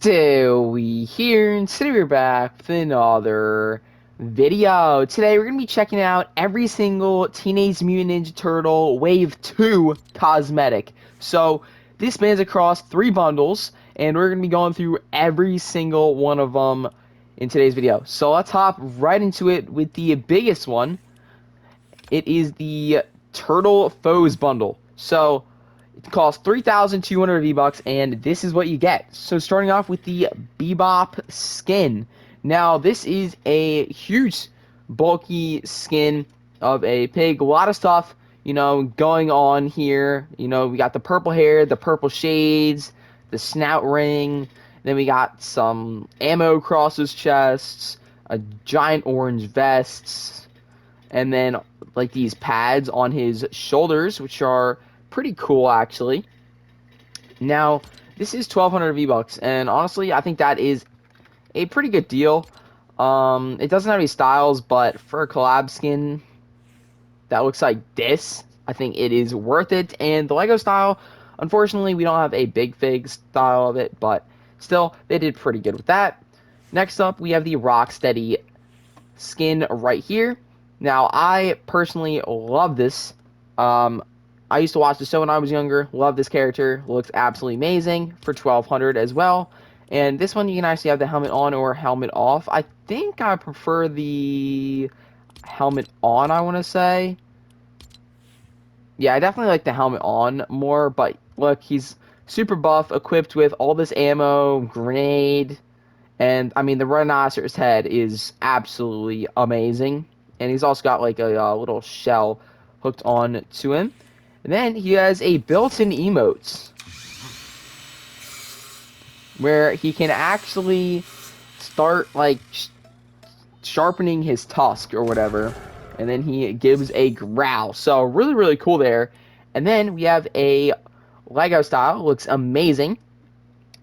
So we here, and today we're back with another video. Today we're going to be checking out every single Teenage Mutant Ninja Turtle Wave 2 cosmetic. So this spans across 3 bundles, and we're going to be going through every single one of them in today's video. So let's hop right into it with the biggest one. It is the Turtle Foes bundle. So it costs 3,200 V-Bucks, and this is what you get. So starting off with the Bebop skin. Now, this is a huge, bulky skin of a pig. A lot of stuff, going on here. We got the purple hair, the purple shades, the snout ring. Then we got some ammo across his chest, a giant orange vest, and then like these pads on his shoulders, which are pretty cool actually. Now, this is 1,200 V-Bucks, and honestly, I think that is a pretty good deal. It doesn't have any styles, but for a collab skin that looks like this, I think it is worth it. And the Lego style, unfortunately, we don't have a big fig style of it, but still, they did pretty good with that. Next up, we have the Rocksteady skin right here. Now, I personally love this. I used to watch the show when I was younger. Love this character. Looks absolutely amazing for 1,200 as well. And this one, you can actually have the helmet on or helmet off. I think I prefer the helmet on, I want to say. Yeah, I definitely like the helmet on more. But look, he's super buff, equipped with all this ammo, grenade. And, I mean, the rhinoceros head is absolutely amazing. And he's also got, like, a little shell hooked on to him. And then he has a built-in emotes where he can actually start, like, sharpening his tusk or whatever. And then he gives a growl. So, really, really cool there. And then we have a Lego style. Looks amazing.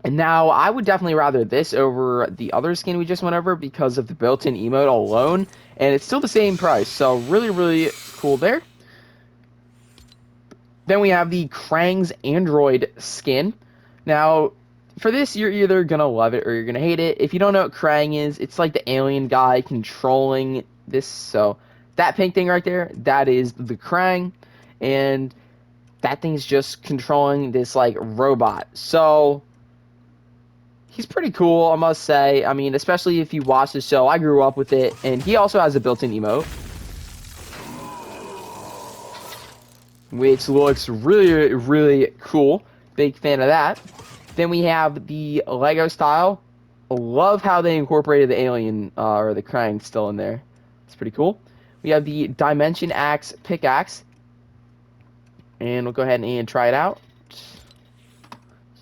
And now, I would definitely rather this over the other skin we just went over because of the built-in emote alone. And it's still the same price. So, really, really cool there. Then we have the Krang's Android skin. Now, for this, you're either going to love it or you're going to hate it. If you don't know what Krang is, it's like the alien guy controlling this. So, that pink thing right there, that is the Krang. And that thing's just controlling this, like, robot. So, he's pretty cool, I must say. I mean, especially if you watch the show. I grew up with it. And he also has a built-in emote, which looks really, really cool. Big fan of that. Then we have the Lego style. Love how they incorporated the alien, or the Krang still in there. It's pretty cool. We have the Dimension Axe pickaxe. And we'll go ahead and try it out.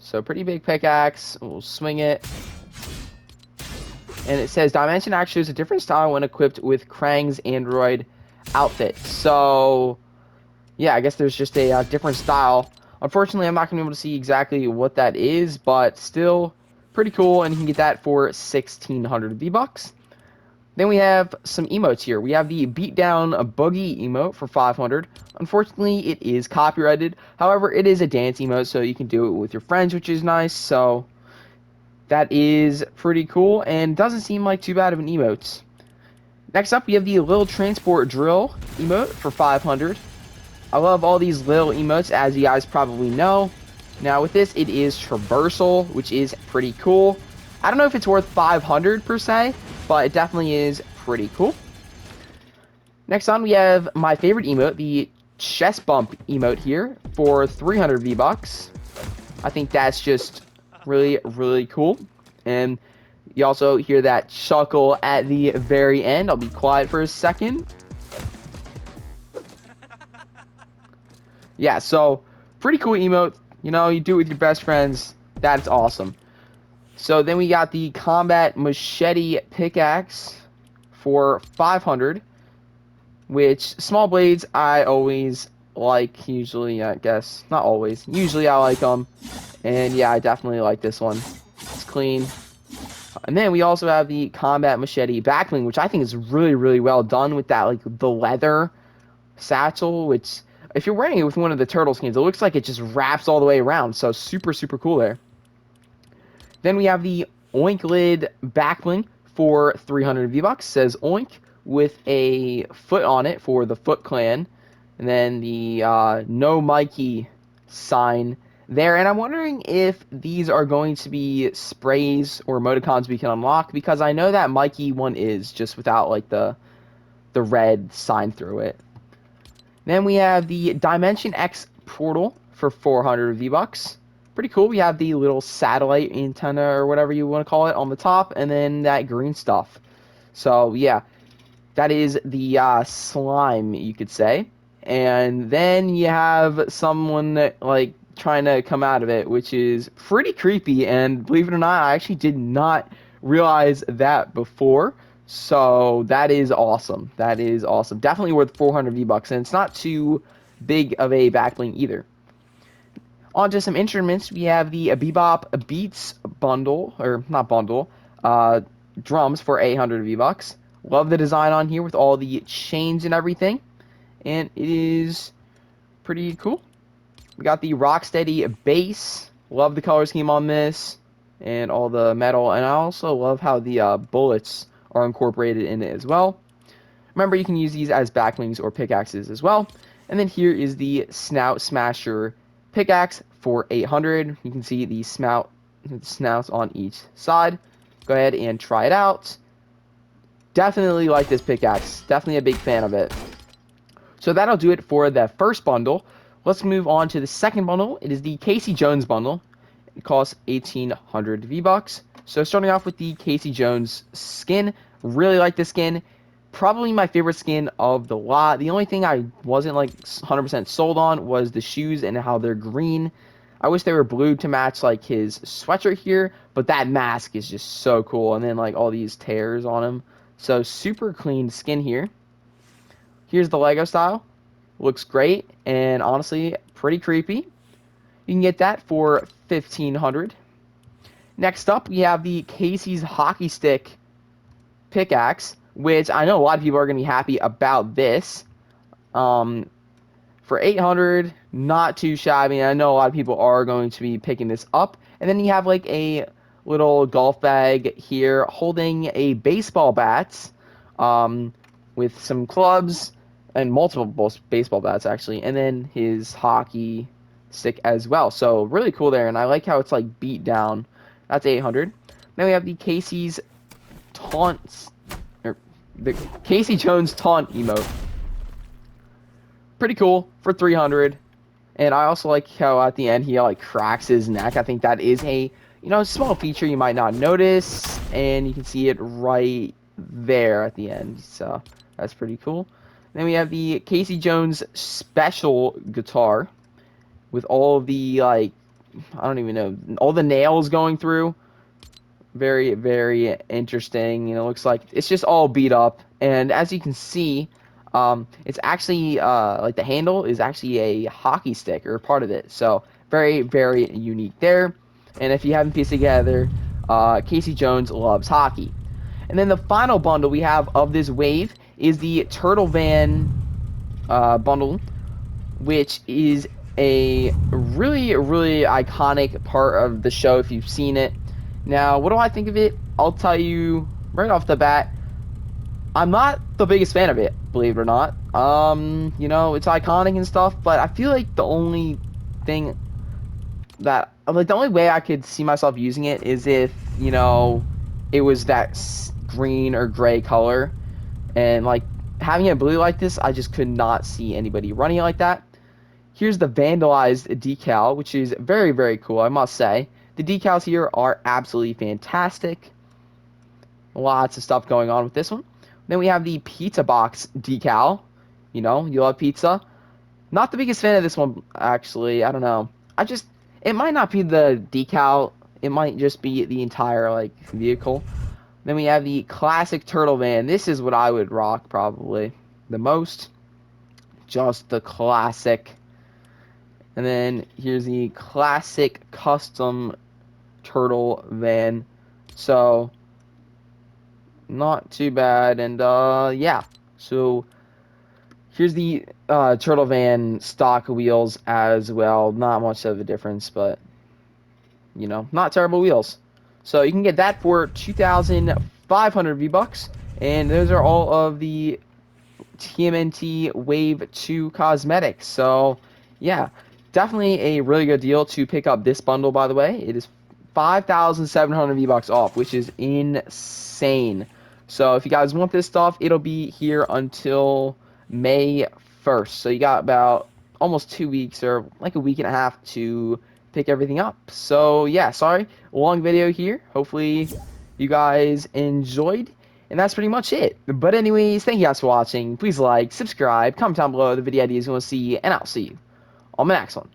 So, pretty big pickaxe. We'll swing it. And it says, Dimension Axe shows a different style when equipped with Krang's Android outfit. So, yeah, I guess there's just a different style. Unfortunately, I'm not going to be able to see exactly what that is, but still pretty cool, and you can get that for 1,600 V-Bucks. Then we have some emotes here. We have the Beatdown Boogie emote for 500. Unfortunately, it is copyrighted. However, it is a dance emote, so you can do it with your friends, which is nice. So that is pretty cool, and doesn't seem like too bad of an emote. Next up, we have the Little Transport Drill emote for 500. I love all these little emotes, as you guys probably know. Now, with this, it is traversal, which is pretty cool. I don't know if it's worth 500 per se, but it definitely is pretty cool. Next on, we have my favorite emote, the chest bump emote here for 300 V-Bucks. I think that's just really, really cool. And you also hear that chuckle at the very end. I'll be quiet for a second. Yeah, so pretty cool emote. You do it with your best friends. That's awesome. So then we got the Combat Machete Pickaxe for 500, which small blades I always like, usually, I guess. Not always. Usually I like them. And yeah, I definitely like this one. It's clean. And then we also have the Combat Machete Backbling, which I think is really, really well done with that, like, the leather satchel, which, if you're wearing it with one of the turtle skins, it looks like it just wraps all the way around. So super, super cool there. Then we have the Oink lid backbling for 300 V-Bucks. Says Oink with a foot on it for the Foot Clan. And then the No Mikey sign there. And I'm wondering if these are going to be sprays or emoticons we can unlock, because I know that Mikey one is, just without like the red sign through it. Then we have the Dimension X portal for 400 V-Bucks. Pretty cool. We have the little satellite antenna or whatever you want to call it on the top, and then that green stuff. So yeah, that is the slime, you could say. And then you have someone like trying to come out of it, which is pretty creepy. And believe it or not, I actually did not realize that before. So that is awesome. That is awesome. Definitely worth 400 V-Bucks, and it's not too big of a backbling either. On to some instruments, we have the Bebop Beats bundle, or not bundle, drums for 800 V-Bucks. Love the design on here with all the chains and everything, and it is pretty cool. We got the Rocksteady bass. Love the color scheme on this and all the metal, and I also love how the bullets are incorporated in it as well. Remember, you can use these as backwings or pickaxes as well. And then here is the Snout Smasher pickaxe for 800. You can see the snouts on each side. Go ahead and try it out. Definitely like this pickaxe. Definitely a big fan of it. So that'll do it for the first bundle. Let's move on to the second bundle. It is the Casey Jones bundle. It costs 1,800 V-Bucks. So starting off with the Casey Jones skin. Really like this skin. Probably my favorite skin of the lot. The only thing I wasn't like 100% sold on was the shoes and how they're green. I wish they were blue to match like his sweatshirt here, but that mask is just so cool. And then like all these tears on him. So super clean skin here. Here's the Lego style. Looks great and honestly pretty creepy. You can get that for 1,500. Next up, we have the Casey's hockey stick pickaxe, which I know a lot of people are going to be happy about this. For 800, not too shabby. I know a lot of people are going to be picking this up. And then you have like a little golf bag here holding a baseball bat with some clubs and multiple baseball bats actually, and then his hockey stick as well. So really cool there, and I like how it's like beat down. That's 800. Then we have the Casey's taunts, or the Casey Jones taunt emote. Pretty cool for 300. And I also like how at the end he like cracks his neck. I think that is a small feature you might not notice, and you can see it right there at the end. So that's pretty cool. Then we have the Casey Jones special guitar with all the like, I don't even know, all the nails going through. Very, very interesting. Looks like it's just all beat up. And as you can see, it's actually like the handle is actually a hockey stick or part of it. So very, very unique there. And if you haven't pieced together, Casey Jones loves hockey. And then the final bundle we have of this wave is the Turtle Van bundle, which is a really, really iconic part of the show if you've seen it. Now, what do I think of it? I'll tell you right off the bat, I'm not the biggest fan of it, believe it or not. It's iconic and stuff, but I feel like the only thing that, like, the only way I could see myself using it is if, it was that green or gray color. And, like, having it blue like this, I just could not see anybody running it like that. Here's the vandalized decal, which is very, very cool, I must say. The decals here are absolutely fantastic. Lots of stuff going on with this one. Then we have the pizza box decal. You love pizza. Not the biggest fan of this one, actually. I don't know. It might not be the decal. It might just be the entire, like, vehicle. Then we have the classic turtle van. This is what I would rock, probably, the most. Just the classic. And then here's the classic custom turtle van. So not too bad. And yeah, so here's the turtle van stock wheels as well. Not much of a difference, but not terrible wheels. So you can get that for 2,500 V-Bucks. And those are all of the TMNT Wave 2 cosmetics. So, yeah, definitely a really good deal to pick up this bundle, by the way. It is 5,700 V-Bucks off, which is insane. So, if you guys want this stuff, it'll be here until May 1st. So, you got about almost 2 weeks or like a week and a half to pick everything up. So, yeah, sorry, long video here. Hopefully, you guys enjoyed. And that's pretty much it. But anyways, thank you guys for watching. Please like, subscribe, comment down below the video ideas you want to see, and I'll see you on the next one.